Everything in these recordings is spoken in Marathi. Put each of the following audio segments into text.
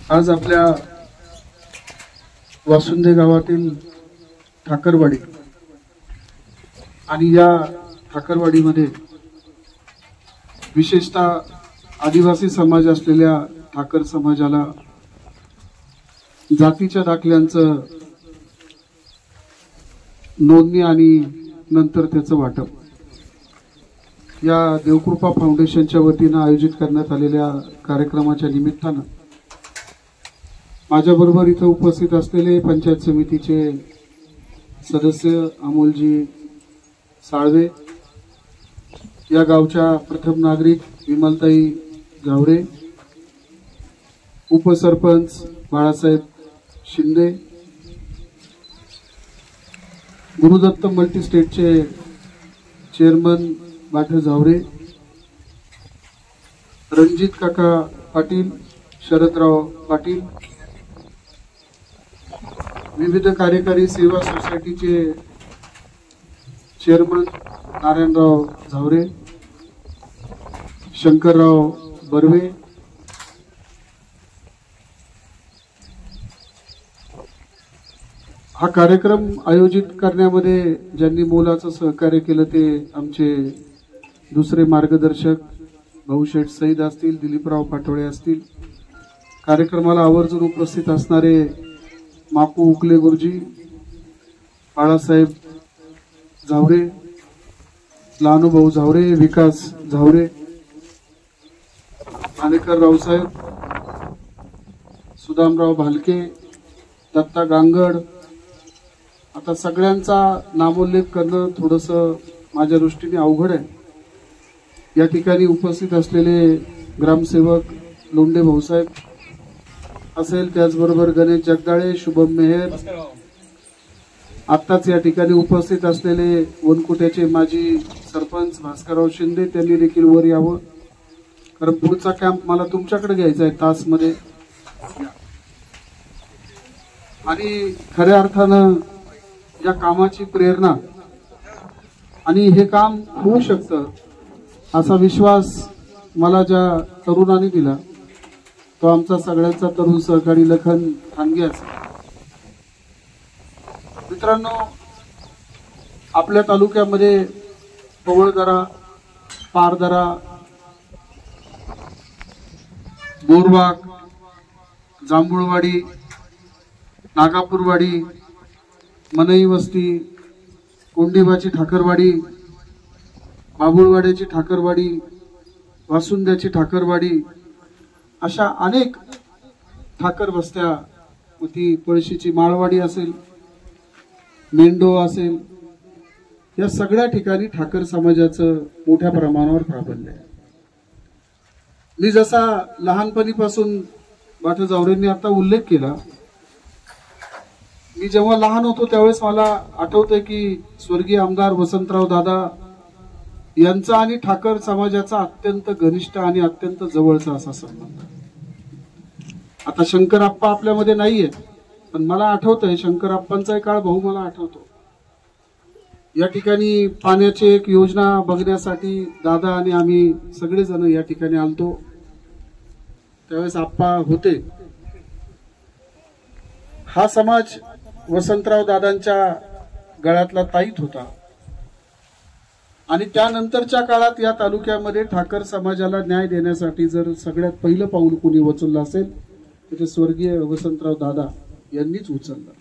आज आपल्या वासुंदे गावातील ठाकरवाडी आणि या ठाकरवाडीमध्ये विशेषतः आदिवासी समाज असलेल्या ठाकर समाजाला जातीच्या दाखल्यांचं नोंदणी आणि नंतर त्याचं वाटप या देवकृपा फाउंडेशनच्या वतीनं आयोजित करण्यात आलेल्या कार्यक्रमाच्या निमित्तानं माझ्याबरोबर इथं उपस्थित असलेले पंचायत समितीचे सदस्य अमोलजी साळवे, या गावच्या प्रथम नागरिक विमलताई गावडे, उपसरपंच बाळासाहेब शिंदे, गुरुदत्त मल्टी स्टेटचे चेअरमन बाठे झावरे, रणजित काका पाटील, शरदराव पाटील, विविध कार्यकारी सेवा सोसायटीचे चेअरमन नारायणराव झावरे, शंकरराव बर्वे, हा कार्यक्रम आयोजित करण्यामध्ये ज्यांनी मोलाचं सहकार्य केलं ते आमचे दुसरे मार्गदर्शक भाऊशेठ सईद असतील, दिलीपराव पाटोळे असतील, कार्यक्रमाला आवर्जून उपस्थित असणारे माकू उकले गुरुजी, बाळासाहेब झावरे, लहानूभाऊ झावरे, विकास झावरे, मानेकर रावसाहेब, सुदामराव भालके, दत्ता गांगड. आता सगळ्यांचा नामोल्लेख करणं थोडंसं माझ्या दृष्टीने अवघड आहे. या ठिकाणी उपस्थित असलेले ग्रामसेवक लोंढे भाऊसाहेब असेल, त्याचबरोबर गणेश जगदाळे, शुभम मेहर, आत्ताच या ठिकाणी उपस्थित असलेले वनकुट्याचे माजी सरपंच भास्करराव शिंदे, त्यांनी देखील वर यावं, कारण पुढचा कॅम्प मला तुमच्याकडे घ्यायचा आहे तासमध्ये. आणि खऱ्या अर्थानं या कामाची प्रेरणा आणि हे काम होऊ शकतं असा विश्वास मला ज्या तरुणांनी दिला तो आमचा सगळ्यांचा तरुण सहकारी लखन ठाणगे असेल. मित्रांनो, आपल्या तालुक्यामध्ये पवळदरा, पारदरा, बोरवाग, जांभूळवाडी, नागापूरवाडी, मनई वस्ती, कोंडीबाची ठाकरवाडी, बाबुळवाड्याची ठाकरवाडी, वासुंद्याची ठाकरवाडी, अशा अनेक ठाकर वस्त्या, ती पळशीची माळवाडी असेल, मेंढो असेल, या सगळ्या ठिकाणी ठाकर समाजाचं मोठ्या प्रमाणावर प्राबल्य आहे. मी जसा लहानपणीपासून बाठे झावरेंनी आता उल्लेख केला, मी जेव्हा लहान होतो त्यावेळेस मला आठवतंय की स्वर्गीय आमदार वसंतराव दादा यांचा आणि ठाकर समाजाचा अत्यंत घनिष्ठ आणि अत्यंत जवळचा असा संबंध. आता शंकरप्पा आपल्यामध्ये नाहीये, पण मला आठवतंय शंकरप्पांचा काळ भाऊ मला आठवतो. या ठिकाणी पाण्याची एक योजना बघण्यासाठी दादा आणि आम्ही सगळेजण या ठिकाणी आलतो. त्यावेळेस आप्पा होते. हा समाज वसंतराव दादांच्या गळ्यातला ताईत होता आणि त्यानंतरच्या काळात या तालुक्यामध्ये ठाकर समाजाला न्याय देण्यासाठी जर सगळ्यात पहिलं पाऊल कोणी उचललं असेल तर ते स्वर्गीय वसंतराव दादा यांनीच उचललं.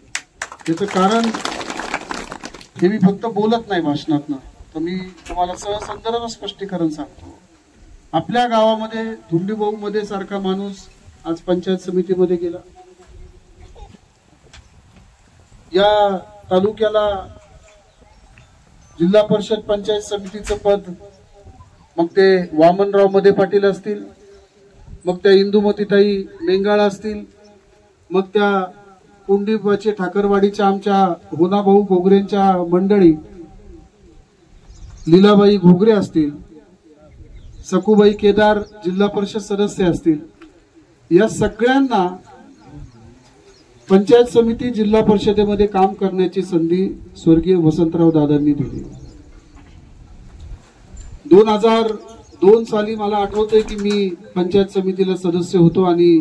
त्याचं कारण हे मी फक्त बोलत नाही भाषणातनं, तर मी तुम्हाला सहसंदर्भ स्पष्टीकरण सांगतो. आपल्या गावामध्ये धुंडीभाऊ मध्ये सारखा माणूस आज पंचायत समितीमध्ये गेला. या तालुक्याला जिल्हा परिषद पंचायत समितीचं पद, मग ते वामनराव मध्ये पाटील असतील, मग त्या इंदुमतीताई मेंगाळ असतील, मग त्या कुंडीबाचे ठाकरवाडीच्या आमच्या होनाभाऊ घोगरेंच्या मंडळी लीलाबाई घोगरे असतील, सखुबाई केदार जिल्हा परिषद सदस्य असतील, या सगळ्यांना पंचायत समिती जिल्हा परिषदेमध्ये काम करण्याची संधी स्वर्गीय वसंतराव दादांनी दिली. 2002 साली मला आठवतंय की मी पंचायत समितीला सदस्य होतो आणि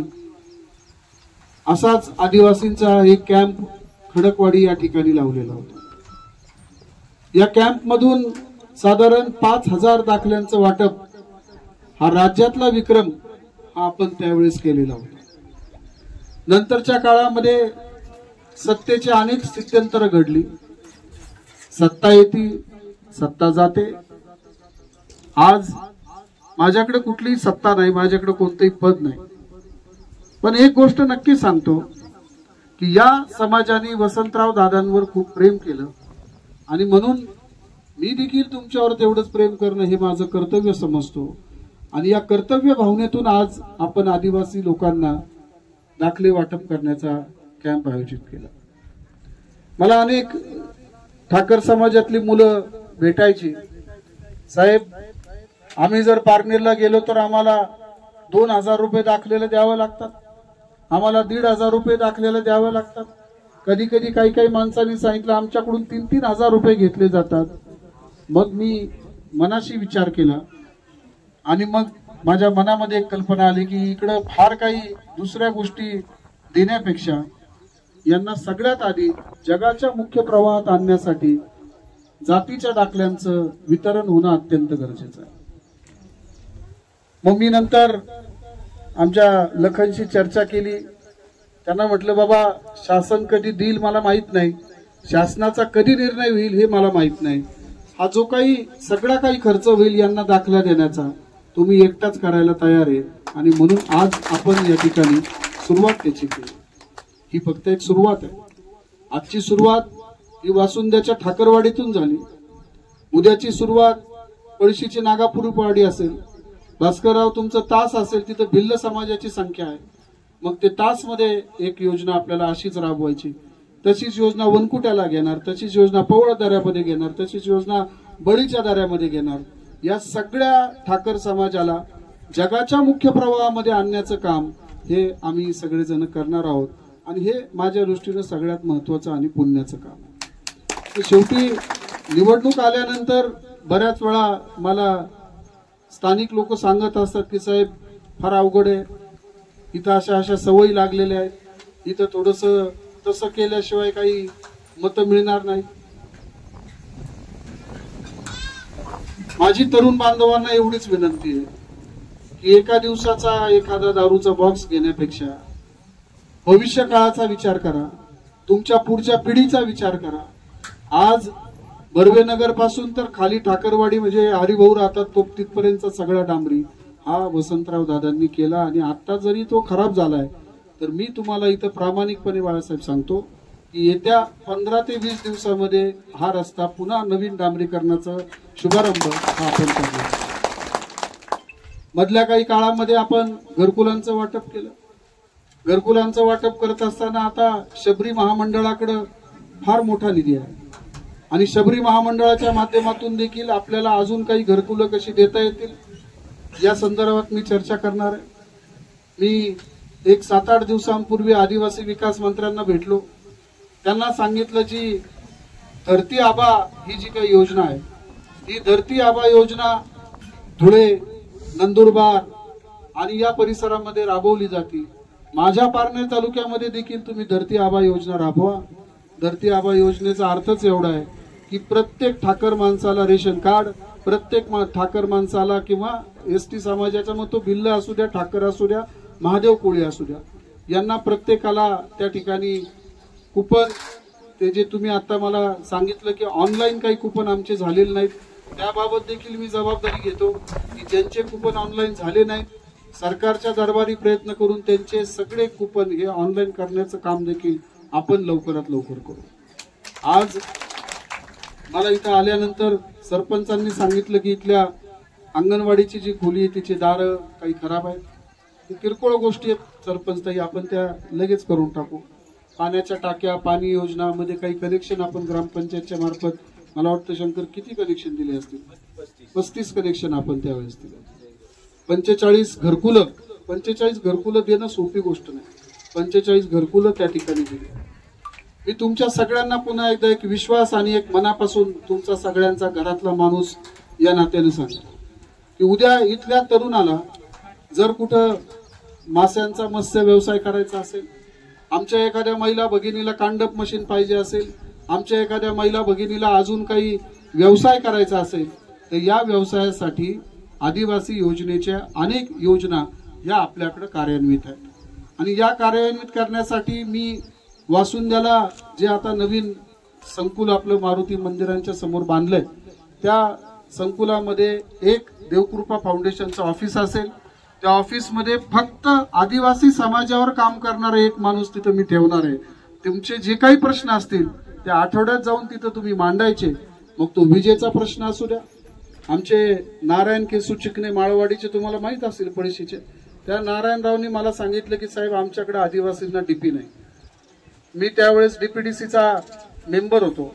असाच आदिवासींचा एक कॅम्प खडकवाडी या ठिकाणी लावलेला होता. या कॅम्प मधून साधारण 5000 दाखल्यांचं वाटप हा राज्यातला विक्रम हा आपण त्यावेळेस केलेला होता. नंतरच्या काळामध्ये सत्तेची अनेक स्थित्यंतर घडली. सत्ता येते, सत्ता जाते. आज माझ्याकडे कुठलीही सत्ता नाही, माझ्याकडे कोणतेही पद नाही, पण एक गोष्ट नक्की सांगतो की या समाजाने वसंतराव दादांवर खूप प्रेम केलं आणि म्हणून मी देखील तुमच्यावर तेवढंच प्रेम करणं हे माझं कर्तव्य समजतो. आणि या कर्तव्य भावनेतून आज आपण आदिवासी लोकांना दाखले वाटप करण्याचा कॅम्प आयोजित केला. मला अनेक ठाकर समाजातली मुलं भेटायची. साहेब, आम्ही जर पारनेरला गेलो तर आम्हाला 2000 रुपये दाखलेला द्यावं लागतात, आम्हाला 1500 रुपये दाखलेला द्यावं लागतात. कधी कधी काही माणसांनी सांगितलं आमच्याकडून 3,000 रुपये घेतले जातात. मग मी मनाशी विचार केला आणि मग माझ्या मनामध्ये एक कल्पना आली की इकडं फार काही दुसऱ्या गोष्टी देण्यापेक्षा यांना सगळ्यात आधी जगाच्या मुख्य प्रवाहात आणण्यासाठी जातीच्या दाखल्यांचं वितरण होणं अत्यंत गरजेचं आहे. मग मी नंतर आमच्या लखनशी चर्चा केली. त्यांना म्हटलं, बाबा, शासन कधी देईल मला माहित नाही, शासनाचा कधी निर्णय होईल हे मला माहित नाही. हा जो काही सगळा काही खर्च होईल यांना दाखला देण्याचा तुम्ही एकटाच करायला तयार आहे. आणि म्हणून आज आपण या ठिकाणी सुरुवात त्याची केली. ही फक्त एक सुरुवात आहे. आजची सुरुवात ही वासुंद्याच्या ठाकरवाडीतून झाली. उद्याची सुरुवात पळशीची नागापूरवाडी असेल, भास्करराव तुमचं तास असेल, तिथं भिल्ल समाजाची संख्या आहे. मग ते तास मध्ये एक योजना आपल्याला अशीच राबवायची. तशीच योजना वनकुट्याला घेणार, तशीच योजना पवळ दऱ्यामध्ये घेणार, तशीच योजना बळीच्या दऱ्यामध्ये घेणार. या सगळ्या ठाकर समाजाला जगाच्या मुख्य प्रवाहामध्ये आणण्याचं काम हे आम्ही सगळेजण करणार आहोत. आणि हे माझ्या दृष्टीनं सगळ्यात महत्वाचं आणि पुण्याचं काम आहे. शेवटी निवडणूक आल्यानंतर बऱ्याच वेळा मला स्थानिक लोक सांगत असतात की साहेब फार अवघड आहे, इथं अशा अशा सवयी लागलेल्या आहेत, इथं थोडस तसं केल्याशिवाय काही मतं मिळणार नाही. माझी तरुण बांधवांना एवढीच विनंती आहे की एका दिवसाचा एखादा दारूचा बॉक्स घेण्यापेक्षा भविष्य काळाचा विचार करा, तुमच्या पुढच्या पिढीचा विचार करा. आज बर्वेनगर पासून तर खाली ठाकरवाडी म्हणजे हरिभाऊ राहतात तो तिथपर्यंतचा सगळा डांबरी हा वसंतराव दादांनी केला. आणि आता जरी तो खराब झालाय तर मी तुम्हाला इथं प्रामाणिकपणे बाळासाहेब सांगतो की येत्या 15 ते 20 दिवसामध्ये हा रस्ता पुन्हा नवीन डांबरीकरणाचा शुभारंभ हा आपण करणार. मधल्या काही काळामध्ये आपण घरकुलांचं वाटप केलं. घरकुलांचं वाटप करत असताना आता शबरी महामंडळाकडे फार मोठा निधी आहे आणि शबरी महामंडळाच्या माध्यमातून देखील आपल्याला अजून काही घरकुलं कशी देता येतील या संदर्भात मी चर्चा करणार आहे. मी एक 7-8 दिवसांपूर्वी आदिवासी विकास मंत्र्यांना भेटलो. त्यांना सांगितलं जी धरती आबा ही जी काही योजना आहे ही धरती आबा योजना धुळे, नंदुरबार आणि या परिसरामध्ये राबवली जाते. माझ्या पारनेर तालुक्यामध्ये देखील तुम्ही धरती आबा योजना राबवा. धरती आबा योजनेचा अर्थच एवढा आहे की प्रत्येक ठाकर माणसाला रेशन कार्ड, प्रत्येक ठाकर माणसाला किंवा एसटी समाजाचा मग तो भिल्ल असू द्या, ठाकर असू द्या, महादेव कोळी असू द्या, यांना प्रत्येकाला त्या ठिकाणी कुपन ते जे तुम्ही आता मला सांगितलं की ऑनलाईन काही कुपन आमचे झालेले नाहीत त्याबाबत देखील मी जबाबदारी घेतो की ज्यांचे कुपन ऑनलाईन झाले नाहीत सरकारच्या दरबारी प्रयत्न करून त्यांचे सगळे कुपन हे ऑनलाईन करण्याचं काम देखील आपण लवकरात लवकर करू. आज मला इथं आल्यानंतर सरपंचांनी सांगितलं की इथल्या अंगणवाडीची जी खोली आहे तिचे दार काही खराब आहेत. किरकोळ गोष्टी आहेत सरपंच ताई, आपण त्या लगेच करून टाकू. पाण्याच्या टाक्या, पाणी योजनामध्ये काही कनेक्शन आपण ग्रामपंचायतच्या मार्फत मला वाटतं शंकर किती कनेक्शन दिले असतील, 35 कनेक्शन आपण त्यावेळेस दिले. 45 घरकुलं देणं सोपी गोष्ट नाही. 45 घरकुलं त्या ठिकाणी दिली. मी तुमच्या सगळ्यांना पुन्हा एकदा एक विश्वास आणि एक मनापासून तुमचा सगळ्यांचा घरातला माणूस या नात्याने सांगतो की उद्या इथल्या तरुणाला जर कुठं मास्यांचा मत्स्य व्यवसाय करायचा असेल, आमच्या एखाद्या महिला भगिनीला कांडप मशीन पाहिजे असेल, आमच्या एखाद्या महिला भगिनीला अजून काही व्यवसाय करायचा असेल, तर या व्यवसायासाठी आदिवासी योजनेच्या अनेक योजना या आपल्याकडे कार्यान्वित आहेत. आणि या कार्यान्वित करण्यासाठी मी वासुंद्याला जे आता नवीन संकुल आपलं मारुती मंदिरांच्या समोर बांधलंय, त्या संकुलामध्ये एक देवकृपा फाउंडेशनचं ऑफिस असेल. त्या ऑफिसमध्ये फक्त आदिवासी समाजावर काम करणारा एक माणूस तिथं मी ठेवणार आहे. तुमचे जे काही प्रश्न असतील ते आठवड्यात जाऊन तिथं तुम्ही मांडायचे. मग तो विजेचा प्रश्न असू द्या, आमचे नारायण केसू चिकणे माळवाडीचे तुम्हाला माहित असतील पळशीचे, त्या नारायणरावनी मला सांगितलं की साहेब आमच्याकडे आदिवासींना डीपी नाही. मी त्यावेळेस डीपीडीसीचा मेंबर होतो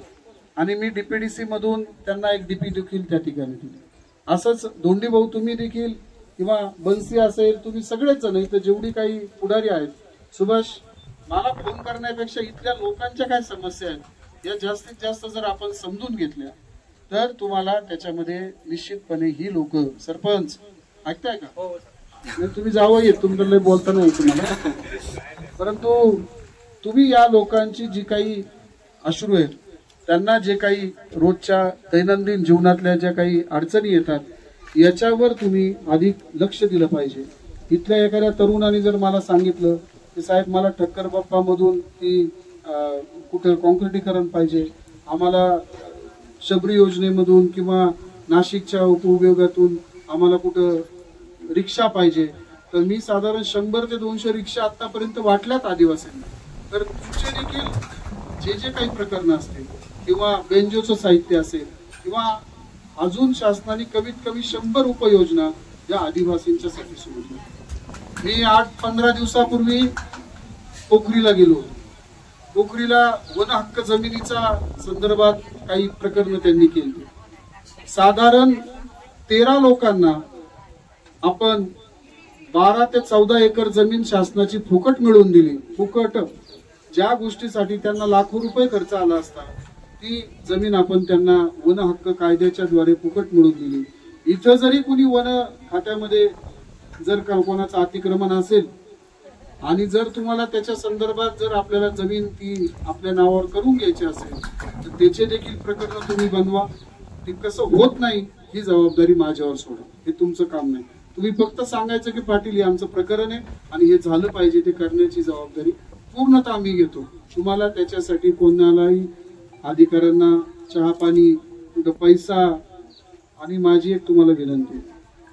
आणि मी डीपीडीसी मधून त्यांना एक डीपी देखील त्या ठिकाणी दिली. असंच धोंडी भाऊ तुम्ही देखील किंवा बन्सी असेल, तुम्ही सगळेच जण इथं जेवढी काही पुढारी आहेत, सुभाष, मला फोन करण्यापेक्षा इथल्या लोकांच्या काय समस्या आहेत या जास्तीत जास्त जर आपण समजून घेतल्या तर तुम्हाला त्याच्यामध्ये निश्चितपणे ही लोक, सरपंच ऐकताय का, तुम्ही जावं येत, तुमच्याकडे बोलता नाही तुम्हाला, परंतु तुम्ही या लोकांची जी काही अश्रू आहेत, त्यांना जे काही रोजच्या दैनंदिन जीवनातल्या ज्या काही अडचणी येतात याच्यावर तुम्ही अधिक लक्ष दिलं पाहिजे. इथल्या एखाद्या तरुणाने जर मला सांगितलं की साहेब मला ठक्कर बाप्पा मधून ती कुठं कॉन्क्रिटीकरण पाहिजे, आम्हाला शबरी योजनेमधून किंवा नाशिकच्या उपउद्योगातून आम्हाला कुठं रिक्षा पाहिजे, तर मी साधारण 100 ते 200 रिक्षा आतापर्यंत वाटल्यात आदिवासींना. तर तुमचे देखील जे जे काही प्रकरण असतील किंवा बेंजोचं साहित्य असेल किंवा अजून शासनाने कमीत कमी 100 उपयोजना या आदिवासींच्यासाठी सुरू केल्या. मी 8-15 दिवसापूर्वी पोखरीला गेलो होतो. पोखरीला वन हक्क जमिनीचा संदर्भात काही प्रकरण त्यांनी केली. साधारण 13 लोकांना आपण 12 ते 14 एकर जमीन शासनाची फुकट मिळवून दिली. फुकट, ज्या गोष्टीसाठी त्यांना लाखो रुपये खर्च आला असता ती जमीन आपण त्यांना वन हक्क कायद्याच्या द्वारे फुकट मिळवून दिली. इथं जरी कोणी वन खात्यामध्ये जर कोणाचं अतिक्रमण असेल आणि जर तुम्हाला त्याच्या संदर्भात जर आपल्याला जमीन ती आपल्या नावावर करून घ्यायची असेल तर त्याचे देखील प्रकरण तुम्ही बनवा. ते कसं होत नाही ही जबाबदारी माझ्यावर सोडा, हे तुमचं काम नाही. तुम्ही फक्त सांगायचं की पाटील हे आमचं प्रकरण आहे आणि हे झालं पाहिजे, ते करण्याची जबाबदारी पूर्णतः मी घेतो. तुम्हाला त्याच्यासाठी कोणालाही अधिकाऱ्यांना चहा पाणी, कुठं पैसा, आणि माझी एक तुम्हाला विनंती,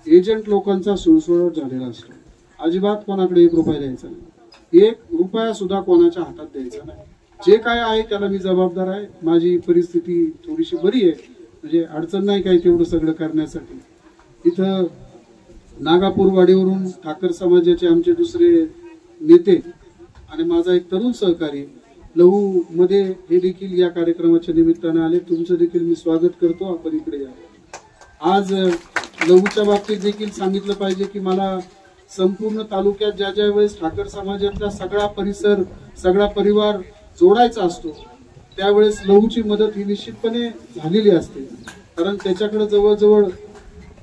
एजंट लोकांचा सुळसुळाट झालेला असतो. अजिबात कोणाकडे 1 रुपया द्यायचा नाही, 1 रुपया सुद्धा कोणाच्या हातात द्यायचा नाही. जे काय आहे त्याला मी जबाबदार आहे. माझी परिस्थिती थोडीशी बरी आहे, म्हणजे अडचण नाही काही तेवढं सगळं करण्यासाठी. इथं नागापूर वाडीवरून ठाकर समाजाचे आमचे दुसरे नेते आणि माझा एक तरुण सहकारी लहू मध्ये हे देखील या कार्यक्रमाच्या निमित्ताने आले. तुमचं देखील मी स्वागत करतो. आपण इकडे या. आज लहूच्या बाबतीत देखील सांगितलं पाहिजे की मला संपूर्ण तालुक्यात ज्या ज्या वेळेस ठाकर समाजातला सगळा परिसर, सगळा परिवार जोडायचा असतो त्यावेळेस लहूची मदत ही निश्चितपणे झालेली असते. कारण त्याच्याकडे जवळजवळ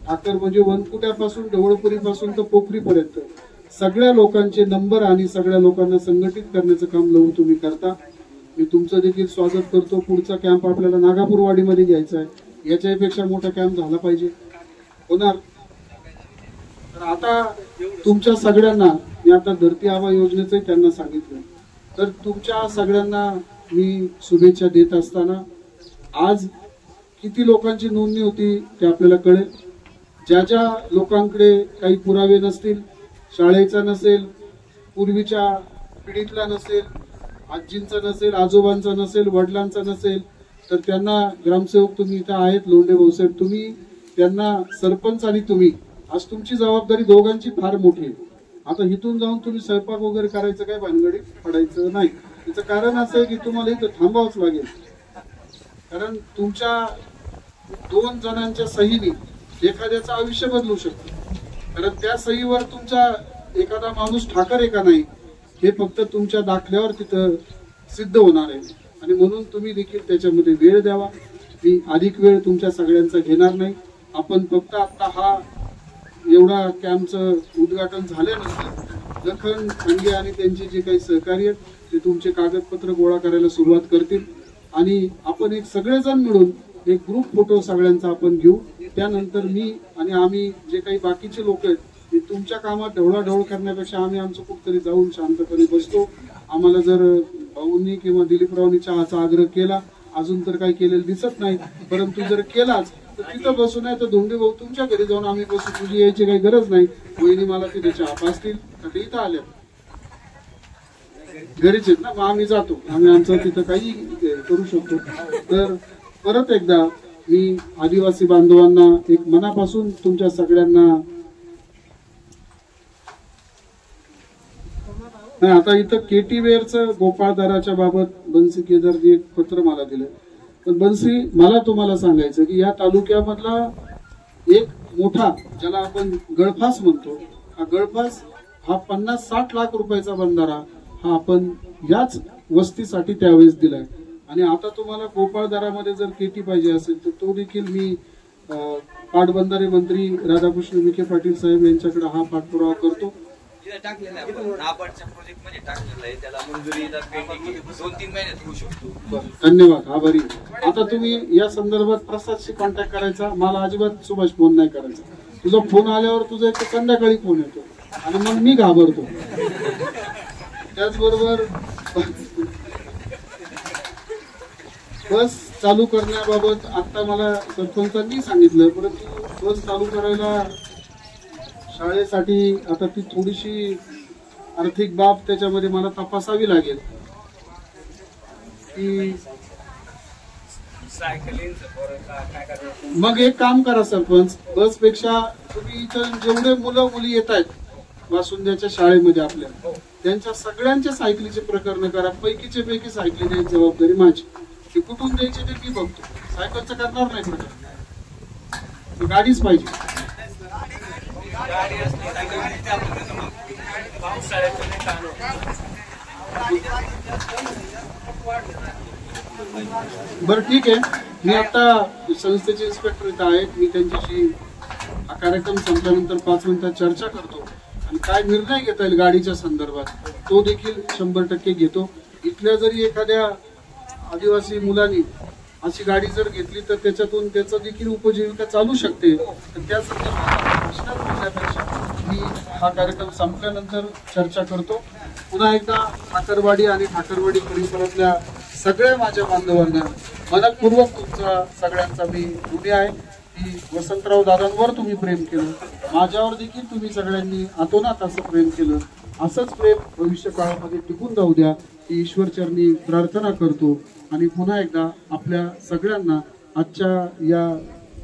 ठाकर म्हणजे वनकुट्यापासून ढवळपुरीपासून तर पोखरीपर्यंत सगळ्या लोकांचे नंबर आणि सगळ्या लोकांना संघटित करण्याचं काम लहू तुम्ही करता. मी तुमचं देखील स्वागत करतो. पुढचा कॅम्प आपल्याला नागापूरवाडीमध्ये घ्यायचा आहे. याच्यापेक्षा मोठा कॅम्प झाला पाहिजे, होणार. तर आता तुमच्या सगळ्यांना मी आता धरती आबा योजनेचं त्यांना सांगितलं, तर तुमच्या सगळ्यांना मी शुभेच्छा देत असताना आज किती लोकांची नोंदणी होती ते आपल्याला कळेल. ज्या ज्या लोकांकडे काही पुरावे नसतील, शाळेचा नसेल, पूर्वीच्या पिढीतला नसेल, आजींचा नसेल, आजोबांचा नसेल, वडिलांचा नसेल, तर त्यांना ग्रामसेवक तुम्ही इथं आहेत, लोंढे भाऊसाहेब, तुम्ही त्यांना सरपंच आणि तुम्ही, आज तुमची जबाबदारी दोघांची फार मोठी आहे. आता इथून जाऊन तुम्ही स्वयंपाक वगैरे करायचं काय भानगडीत पडायचं नाही. त्याचं कारण असं आहे की तुम्हाला इथं थांबावंच लागेल. कारण तुमच्या 2 जणांच्या सहीने एखाद्याचं आयुष्य बदलू शकतं. कारण त्या सहीवर तुमचा एखादा माणूस ठाकर आहे का नाही हे फक्त तुमच्या दाखल्यावर तिथं सिद्ध होणार आहे. आणि म्हणून तुम्ही देखील त्याच्यामध्ये वेळ द्यावा. मी अधिक वेळ तुमच्या सगळ्यांचा घेणार नाही. आपण फक्त आता हा एवढा कॅम्पचं उद्घाटन झाल्यानंतर लखन खांडगे आणि त्यांचे जे काही सहकारी आहेत ते तुमचे कागदपत्र गोळा करायला सुरुवात करतील आणि आपण एक सगळेजण मिळून एक ग्रुप फोटो सगळ्यांचा आपण घेऊ. त्यानंतर मी आणि आम्ही जे काही बाकीचे लोक आहेत ते तुमच्या कामात ढवळाढवळ करण्यापेक्षा आम्ही आमचं कुठतरी जाऊन शांतपणे बसतो. आम्हाला जर भाऊंनी किंवा दिलीपरावनी चहाचा आग्रह केला, अजून तर काही केलेलं दिसत नाही, परंतु जर केलाच तर तिथं बसू नाही तर धोंडे भाऊ तुमच्या घरी जाऊन आम्ही बसू, तुझी यायची काही गरज नाही. वहिनी मला तिथे चहा पाजतील तर ते इथं आल्या घरीच आहेत ना, मग आम्ही जातो, आम्ही आमचं तिथं काही करू शकतो. तर परत एकदा मी आदिवासी बांधवांना एक मनापासून तुमच्या सगळ्यांना आता इथं केटी वेअरचं गोपाळदाराच्या बाबत बन्सी केदारजी एक पत्र मला दिलं. पण बन्सी, मला तुम्हाला सांगायचं की या तालुक्यामधला एक मोठा, ज्याला आपण गळफास म्हणतो, हा गळफास हा 50-60 लाख रुपयाचा बंधारा हा आपण याच वस्तीसाठी त्यावेळेस दिलाय. आणि आता तुम्हाला गोपाळदारामध्ये जर केटी पाहिजे असेल तर तो देखील मी पाटबंधारे मंत्री राधाकृष्ण विखे पाटील साहेब यांच्याकडे हा पाठपुरावा करतो. धन्यवाद, आभारी. आता तुम्ही या संदर्भात प्रसादशी कॉन्टॅक्ट करायचा, मला अजिबात सुभाष फोन नाही करायचा. तुझा फोन आल्यावर तुझा एक संध्याकाळी फोन येतो आणि मग मी घाबरतो. त्याचबरोबर बस चालू करण्याबाबत आता मला सरपंचांनी सांगितलं, परंतु बस चालू करायला शाळेसाठी आता ती थोडीशी आर्थिक बाब त्याच्यामध्ये मला तपासावी लागेल की मग एक काम करा सरपंच, बस पेक्षा तुम्ही इथं जेवढे मुलं मुली येत आहेत वासुंद्याच्या शाळेमध्ये आपल्या, त्यांच्या सगळ्यांच्या सायकलीचे प्रकरण करा. पैकीचे पैकी सायकली द्यायची जबाबदारी माझी. ती कुठून द्यायची ते मी बघतो, सायकलचं करणार नाही प्रकरण, गाडीच पाहिजे. बरं ठीक आहे, मी आता संस्थेचे इन्स्पेक्टर इथं आहेत, मी त्यांच्याशी हा कार्यक्रम संपल्यानंतर 5 मिनिटात चर्चा करतो आणि काय निर्णय घेता येईल गाडीच्या संदर्भात तो देखील 100% घेतो. इथल्या जरी एखाद्या आदिवासी मुलांनी अशी गाडी जर घेतली तर त्याच्यातून त्याचं देखील उपजीविका चालू शकते. तर त्या संदर्भात मी हा कार्यक्रम संपल्यानंतर चर्चा करतो. पुन्हा एकदा ठाकरवाडी आणि ठाकरवाडी परिसरातल्या सगळ्या माझ्या बांधवांना मनपूर्वक तुमचा सगळ्यांचा मी ऋणी आहे की वसंतराव दादांवर तुम्ही प्रेम केलं, माझ्यावर देखील तुम्ही सगळ्यांनी अतोनात असं प्रेम केलं. असंच प्रेम भविष्य काळामध्ये टिकून जाऊ द्या ही ईश्वरचरणी प्रार्थना करतो. आणि पुन्हा एकदा आपल्या सगळ्यांना आजच्या या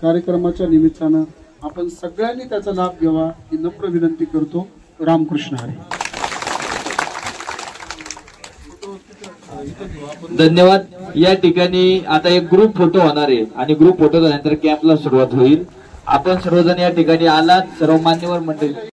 कार्यक्रमाच्या निमित्तानं आपण सगळ्यांनी त्याचा लाभ घ्यावा ही नम्र विनंती करतो. रामकृष्ण हरी. धन्यवाद. या ठिकाणी आता एक ग्रुप फोटो होणार आहे आणि ग्रुप फोटो झाल्यानंतर कॅम्पला सुरुवात होईल. आपण सर्वजण या ठिकाणी आलात, सर्व मान्यवर मंडळी.